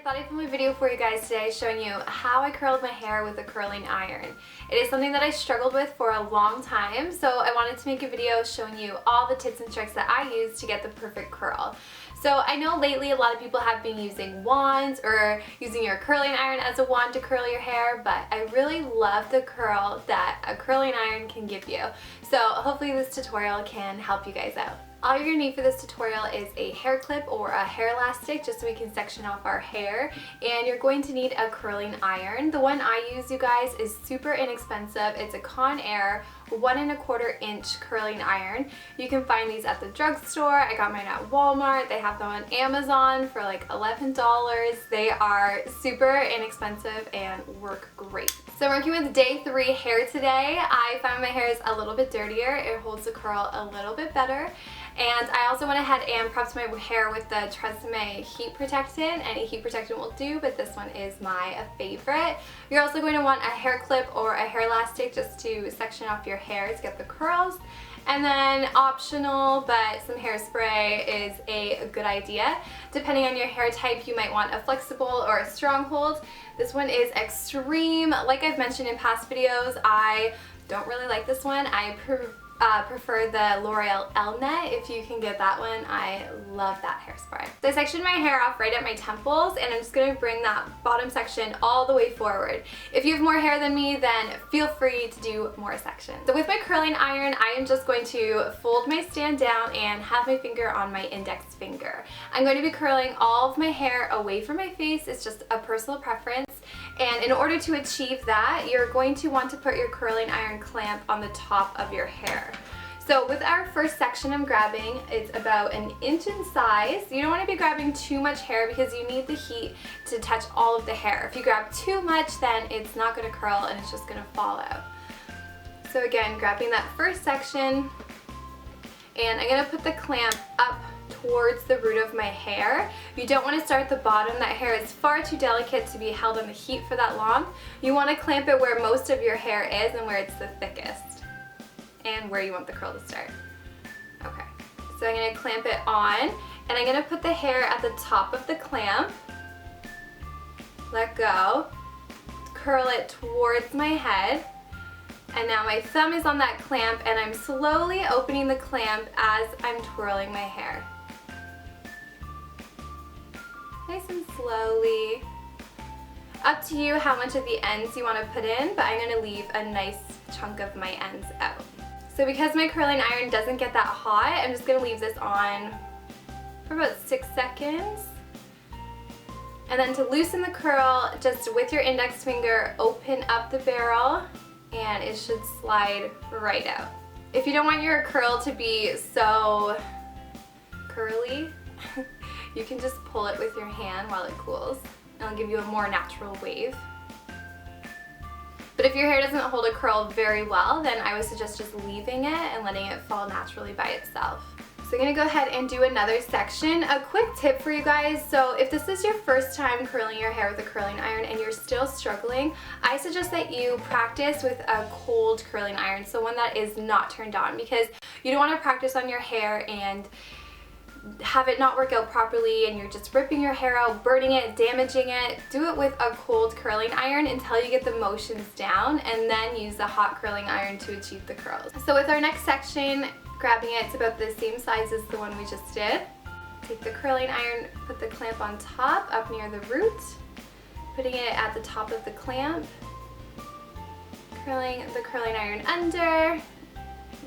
thought I'd film a video for you guys today showing you how I curled my hair with a curling iron. It is something that I struggled with for a long time, so I wanted to make a video showing you all the tips and tricks that I use to get the perfect curl. So I know lately a lot of people have been using wands or using your curling iron as a wand to curl your hair, but I really love the curl that a curling iron can give you. So hopefully this tutorial can help you guys out. All you're going to need for this tutorial is a hair clip or a hair elastic just so we can section off our hair, and you're going to need a curling iron. The one I use, you guys, is super inexpensive. It's a Conair 1 1/4 inch curling iron. You can find these at the drugstore. I got mine at Walmart. They have them on Amazon for like $11. They are super inexpensive and work great. So I'm working with day 3 hair today. I found my hair is a little bit dirtier. It holds the curl a little bit better. And I also went ahead and prepped my hair with the tresemme heat protectant. Any heat protectant will do, but this one is my favorite. You're also going to want a hair clip or a hair elastic just to section off your hair to get the curls. And then optional, but some hairspray is a good idea. Depending on your hair type, you might want a flexible or a strong hold. This one is extreme. Like I've mentioned in past videos, I don't really like this one. I prefer the L'Oreal Elnet. If you can get that one, I love that hairspray. So I sectioned my hair off right at my temples, and I'm just going to bring that bottom section all the way forward. If you have more hair than me, then feel free to do more sections. So with my curling iron, I am just going to fold my stand down and have my finger on my index finger. I'm going to be curling all of my hair away from my face. It's just a personal preference. And in order to achieve that, you're going to want to put your curling iron clamp on the top of your hair. So with our first section I'm grabbing, it's about 1 inch in size. You don't want to be grabbing too much hair because you need the heat to touch all of the hair. If you grab too much, then it's not going to curl and it's just going to fall out. So again, grabbing that first section, and I'm going to put the clamp up towards the root of my hair. You don't want to start at the bottom. That hair is far too delicate to be held in the heat for that long. You want to clamp it where most of your hair is and where it's the thickest and where you want the curl to start. Okay, so I'm going to clamp it on, and I'm going to put the hair at the top of the clamp, let go, curl it towards my head, and now my thumb is on that clamp, and I'm slowly opening the clamp as I'm twirling my hair. Nice and slowly. Up to you how much of the ends you want to put in, but I'm going to leave a nice chunk of my ends out. So because my curling iron doesn't get that hot, I'm just going to leave this on for about 6 seconds. And then to loosen the curl, just with your index finger, open up the barrel, and it should slide right out. If you don't want your curl to be so curly, you can just pull it with your hand while it cools. It'll give you a more natural wave. But if your hair doesn't hold a curl very well, then I would suggest just leaving it and letting it fall naturally by itself. So I'm going to go ahead and do another section. A quick tip for you guys, so if this is your first time curling your hair with a curling iron and you're still struggling, I suggest that you practice with a cold curling iron, so one that is not turned on, because you don't want to practice on your hair and have it not work out properly and you're just ripping your hair out, burning it, damaging it. Do it with a cold curling iron until you get the motions down, and then use the hot curling iron to achieve the curls. So with our next section, grabbing it, it's about the same size as the one we just did. Take the curling iron, put the clamp on top, up near the root, putting it at the top of the clamp, curling the curling iron under,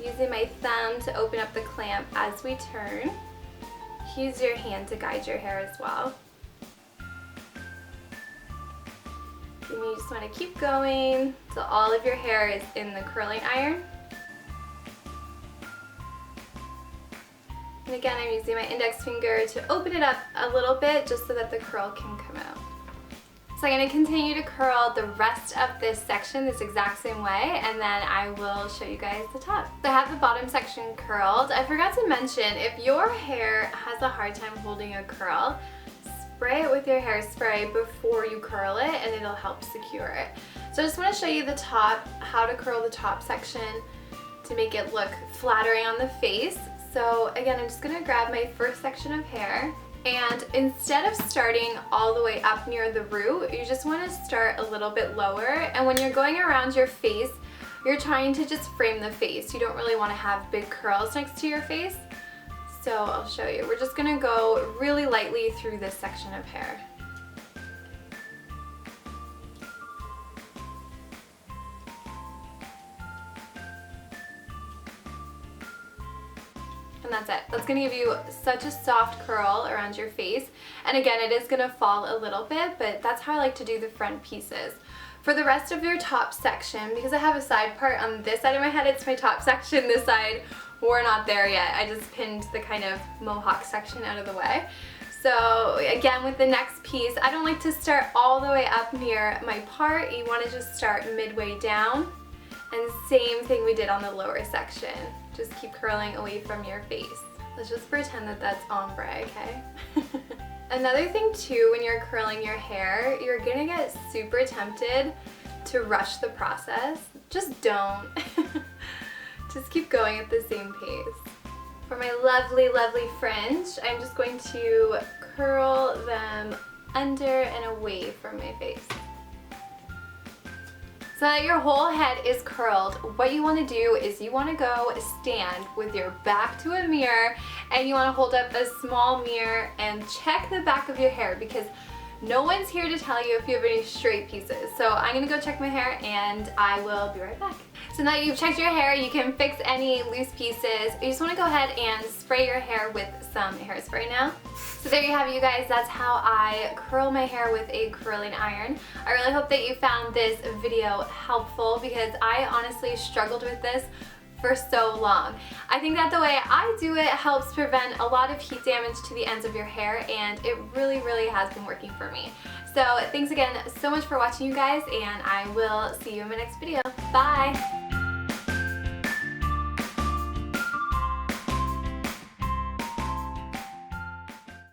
using my thumb to open up the clamp as we turn. Use your hand to guide your hair as well. And you just want to keep going till all of your hair is in the curling iron. And again, I'm using my index finger to open it up a little bit just so that the curl can come out. So I'm going to continue to curl the rest of this section this exact same way, and then I will show you guys the top. So I have the bottom section curled. I forgot to mention, if your hair has a hard time holding a curl, spray it with your hairspray before you curl it and it'll help secure it. So I just want to show you the top, how to curl the top section to make it look flattering on the face. So again, I'm just going to grab my first section of hair And instead of starting all the way up near the root, you just want to start a little bit lower. And when you're going around your face, you're trying to just frame the face. You don't really want to have big curls next to your face. So I'll show you. We're just going to go really lightly through this section of hair. And that's it. That's going to give you such a soft curl around your face. And again, it is going to fall a little bit, but that's how I like to do the front pieces. For the rest of your top section, because I have a side part on this side of my head, it's my top section. This side, we're not there yet. I just pinned the kind of mohawk section out of the way. So again, with the next piece, I don't like to start all the way up near my part. You want to just start midway down. And same thing we did on the lower section. Just keep curling away from your face. Let's just pretend that that's ombre, okay? Another thing too, when you're curling your hair, you're gonna get super tempted to rush the process. Just don't. Just keep going at the same pace. For my lovely, lovely fringe, I'm just going to curl them under and away from my face. So that your whole head is curled, what you want to do is you want to go stand with your back to a mirror, and you want to hold up a small mirror and check the back of your hair, because no one's here to tell you if you have any straight pieces. So I'm going to go check my hair and I will be right back. So now that you've checked your hair, you can fix any loose pieces. You just want to go ahead and spray your hair with some hairspray now. So there you have it, you guys. That's how I curl my hair with a curling iron. I really hope that you found this video helpful, because I honestly struggled with this for so long. I think that the way I do it helps prevent a lot of heat damage to the ends of your hair, and it really, really has been working for me. So thanks again so much for watching, you guys, and I will see you in my next video. Bye!